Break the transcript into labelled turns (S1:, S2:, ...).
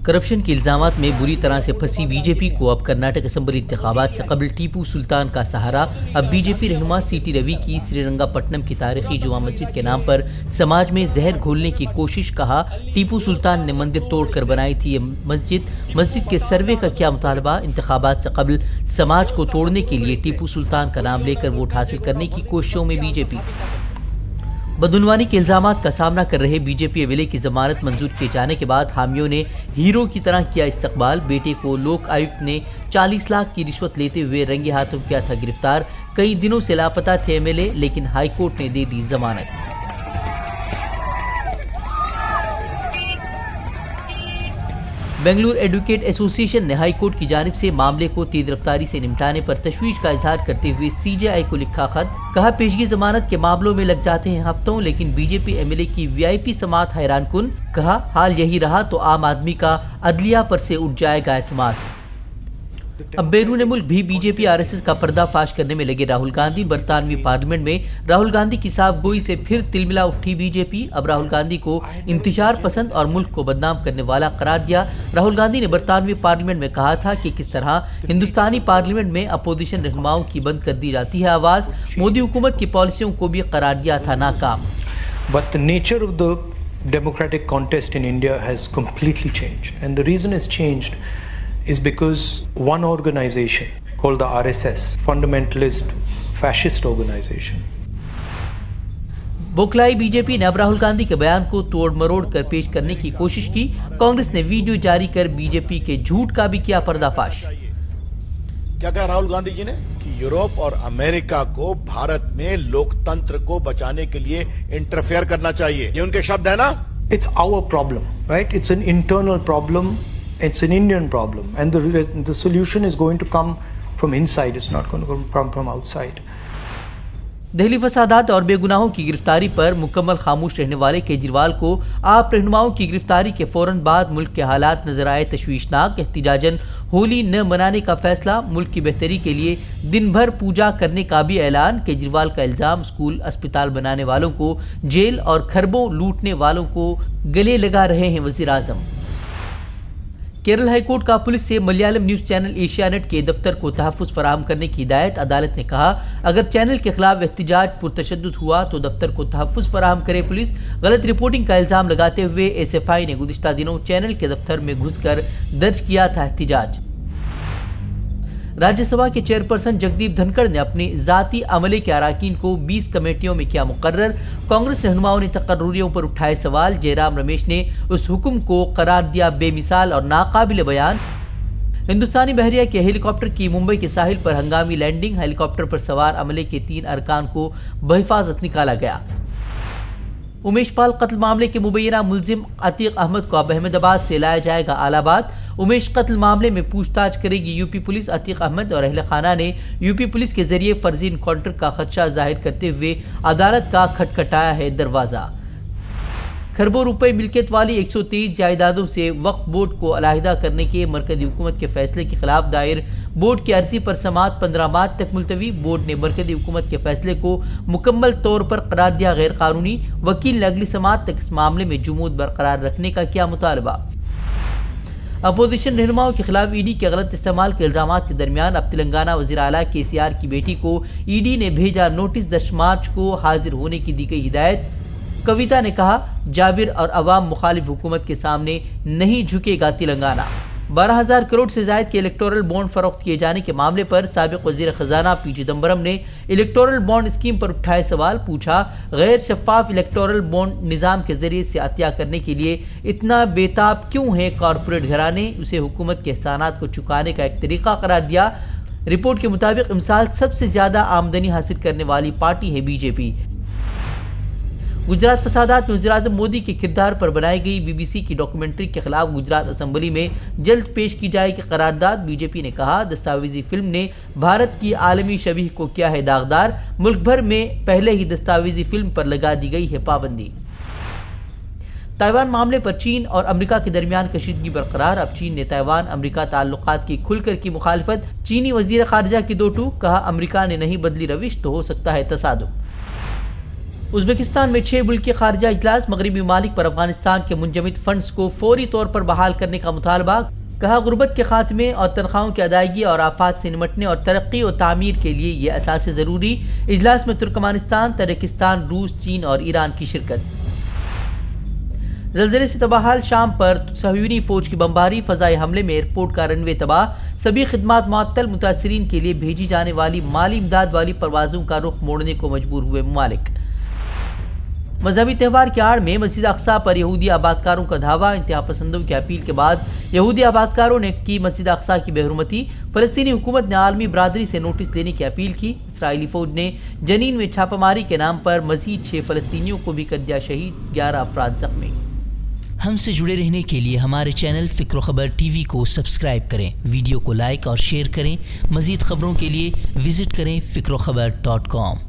S1: Corruption کے الزامات میں بری طرح سے پھنسی بی جے پی کو اب کرناٹک اسمبلی انتخابات سے قبل ٹیپو سلطان کا سہارا۔ اب بی جے پی رہنما سی ٹی روی کی سری رنگا پٹنم کی تاریخی جمعہ مسجد کے نام پر سماج میں زہر گھولنے کی کوشش۔ کہا ٹیپو سلطان نے مندر توڑ کر بنائی تھی یہ مسجد کے سروے کا کیا مطالبہ؟ انتخابات سے قبل سماج کو توڑنے کے لیے ٹیپو سلطان کا نام لے کر ووٹ حاصل کرنے کی کوششوں میں بی جے پی۔ بدعنوانی کے الزامات کا سامنا کر رہے B J P M L A کی ضمانت منظور کیے جانے کے بعد حامیوں نے ہیرو کی طرح کیا استقبال۔ بیٹے کو لوک آیکت نے 40 لاکھ کی رشوت لیتے ہوئے رنگے ہاتھوں کیا تھا گرفتار۔ کئی دنوں سے لاپتہ تھے ایم ایل اے، لیکن ہائی کورٹ نے دے دی ضمانت۔ بنگلور ایڈوکیٹ ایسوسی ایشن نے ہائی کورٹ کی جانب سے معاملے کو تیز رفتاری سے نمٹانے پر تشویش کا اظہار کرتے ہوئے سی جے آئی کو لکھا خط۔ کہا پیشگی ضمانت کے معاملوں میں لگ جاتے ہیں ہفتوں، لیکن B J P M L A کی وی آئی پی سماعت حیران کن۔ کہا حال یہی رہا تو عام آدمی کا عدلیہ پر سے اٹھ جائے گا اعتماد۔ اب بیرون ملک بھی B J P R S S کا پردہ فاش کرنے میں لگے راہل گاندھی۔ برطانوی پارلیمنٹ میں راہل گاندھی کی صاف گوئی سے پھر تلملا اٹھی بی جے پی۔ اب راہل گاندھی کو انتشار پسند اور ملک کو بدنام کرنے والا قرار دیا۔ راہل گاندھی نے برطانوی پارلیمنٹ میں کہا تھا کہ کس طرح ہندوستانی پارلیمنٹ میں اپوزیشن رہنماؤں کی بند کر دی جاتی ہے آواز۔ مودی حکومت کی پالیسیوں کو بھی قرار دیا تھا ناکام۔
S2: But the nature of the democratic contest in India has completely changed, and the reason it's changed is because one organization called the RSS, fundamentalist fascist organization.
S1: بوکلائی بی جے پی نے اب راہل گاندھی کے بیان کو توڑ مروڑ کر پیش کرنے کی کوشش کی۔ کانگریس نے ویڈیو جاری کر بی جے پی کے جھوٹ کا بھی کیا پردہ فاش۔
S3: کیا کہا راہل گاندھی جی نے کہ یورپ اور امریکہ کو بھارت میں لوکتنتر کو بچانے کے لیے انٹرفیئر کرنا چاہیے، یہ ان کے شبد ہے نا۔
S2: It's our problem, right? It's an internal problem. It's an Indian problem, and the solution is going to come from inside. It's not going to come from outside.
S1: Delhi فسادات اور بے گناہوں کی گرفتاری پر مکمل خاموش رہنے والے کیجریوال کو آپ رہنماؤں کی گرفتاری کے فوراً بعد ملک کے حالات نظر آئے تشویشناک۔ احتجاجاً ہولی نہ منانے کا فیصلہ، ملک کی بہتری کے لیے دن بھر پوجا کرنے کا بھی اعلان۔ کیجریوال کا الزام اسکول اسپتال بنانے والوں کو جیل اور کھربوں لوٹنے والوں کو گلے لگا رہے ہیں وزیر اعظم۔ کیرل ہائی کورٹ کا پولیس سے Malayalam news channel Asianet کے دفتر کو تحفظ فراہم کرنے کی ہدایت۔ عدالت نے کہا اگر چینل کے خلاف احتجاج پرتشدد ہوا تو دفتر کو تحفظ فراہم کرے پولیس۔ غلط رپورٹنگ کا الزام لگاتے ہوئے ایس ایف آئی نے گزشتہ دنوں چینل کے دفتر میں گھس کر درج کیا تھا احتجاج۔ راجیہ سبھا کے چیئرپرسن جگدیپ دھنکڑ نے اپنے ذاتی عملے کے اراکین کو 20 کمیٹیوں میں کیا مقرر۔ کانگریس رہنماؤں نے تقرریوں پر اٹھائے سوال۔ جے رام رمیش نے اس حکم کو قرار دیا بے مثال اور ناقابل بیان۔ ہندوستانی بحریہ کے ہیلی کاپٹر کی ممبئی کے ساحل پر ہنگامی لینڈنگ، ہیلی کاپٹر پر سوار عملے کے 3 ارکان کو بحفاظت نکالا گیا۔ امیش پال قتل معاملے کے مبینہ ملزم عتیق احمد کو اب احمد آباد سے لایا جائے گا الہ آباد۔ امیش قتل معاملے میں پوچھ تاچھ کرے گی U P police. Atiq Ahmed اور اہل خانہ نے یو پی پولیس کے ذریعے فرضی انکاؤنٹر کا خدشہ ظاہر کرتے ہوئے عدالت کا کھٹکھٹایا ہے دروازہ۔ کھربوں روپے ملکیت والی 123 جائیدادوں سے وقف بورڈ کو علیحدہ کرنے کے مرکزی حکومت کے فیصلے کے خلاف دائر بورڈ کی عرضی پر سماعت 15 مارچ تک ملتوی۔ بورڈ نے مرکزی حکومت کے فیصلے کو مکمل طور پر قرار دیا غیر قانونی۔ وکیل نے اگلی سماعت تک اس معاملے میں جمود برقرار رکھنے کا کیا مطالبہ۔ اپوزیشن رہنماؤں کے خلاف ای ڈی کے غلط استعمال کے الزامات کے درمیان اب تلنگانہ وزیر اعلیٰ کے سی آر کی بیٹی کو ای ڈی نے بھیجا نوٹس۔ 10 مارچ کو حاضر ہونے کی دی گئی ہدایت۔ کویتا نے کہا جابر اور عوام مخالف حکومت کے سامنے نہیں جھکے گا تلنگانہ۔ 12,000 کروڑ سے زائد کے الیکٹورل بانڈ فروخت کیے جانے کے معاملے پر سابق وزیر خزانہ پی چدمبرم نے الیکٹورل بانڈ اسکیم پر اٹھائے سوال۔ پوچھا غیر شفاف الیکٹورل بانڈ نظام کے ذریعے سے عطیہ کرنے کے لیے اتنا بےتاب کیوں ہیں کارپوریٹ گھرانے؟ اسے حکومت کے احسانات کو چکانے کا ایک طریقہ قرار دیا۔ رپورٹ کے مطابق امسال سب سے زیادہ آمدنی حاصل کرنے والی پارٹی ہے بی جے پی۔ گجرات فسادات میں وزیر اعظم مودی کے کردار پر بنائی گئی بی بی سی کی ڈاکومنٹری کے خلاف گجرات اسمبلی میں جلد پیش کی جائے گی قرارداد۔ بی جے پی نے کہا دستاویزی فلم نے بھارت کی عالمی شبیہ کو کیا ہے داغدار۔ ملک بھر میں پہلے ہی دستاویزی فلم پر لگا دی گئی ہے پابندی۔ تائیوان معاملے پر چین اور امریکہ کے درمیان کشیدگی برقرار۔ اب چین نے تائیوان امریکہ تعلقات کی کھل کر کی مخالفت۔ چینی وزیر خارجہ کی دو ٹوک، کہا امریکہ نے نہیں بدلی روش تو ہو سکتا ہے تصادم۔ ازبکستان میں 6 ملکی خارجہ اجلاس، مغربی ممالک پر افغانستان کے منجمد فنڈز کو فوری طور پر بحال کرنے کا مطالبہ، کہا غربت کے خاتمے اور تنخواہوں کی ادائیگی اور آفات سے نمٹنے اور ترقی و تعمیر کے لیے یہ اساس ضروری۔ اجلاس میں ترکمانستان، تاجکستان، روس، چین اور ایران کی شرکت۔ زلزلے سے تباہ حال شام پر صہیونی فوج کی بمباری، فضائی حملے میں ایئرپورٹ کا رن وے تباہ، سبھی خدمات معطل، متاثرین کے لیے بھیجی جانے والی مالی امداد والی پروازوں کا رخ موڑنے کو مجبور ہوئے ممالک۔ مذہبی تہوار کی آڑ میں مسجد اقصی پر یہودی آبادکاروں کا دھاوا، انتہا پسندوں کی اپیل کے بعد یہودی آبادکاروں نے کی مسجد اقصی کی بے حرمتی، فلسطینی حکومت نے عالمی برادری سے نوٹس لینے کی اپیل کی۔ اسرائیلی فوج نے جنین میں چھاپہ ماری کے نام پر مزید 6 فلسطینیوں کو بھی کر دیا شہید، 11 افراد زخمی۔
S4: ہم سے جڑے رہنے کے لیے ہمارے چینل فکر و خبر ٹی وی کو سبسکرائب کریں، ویڈیو کو لائک اور شیئر کریں۔ مزید خبروں کے لیے وزٹ کریں فکروخبر.com۔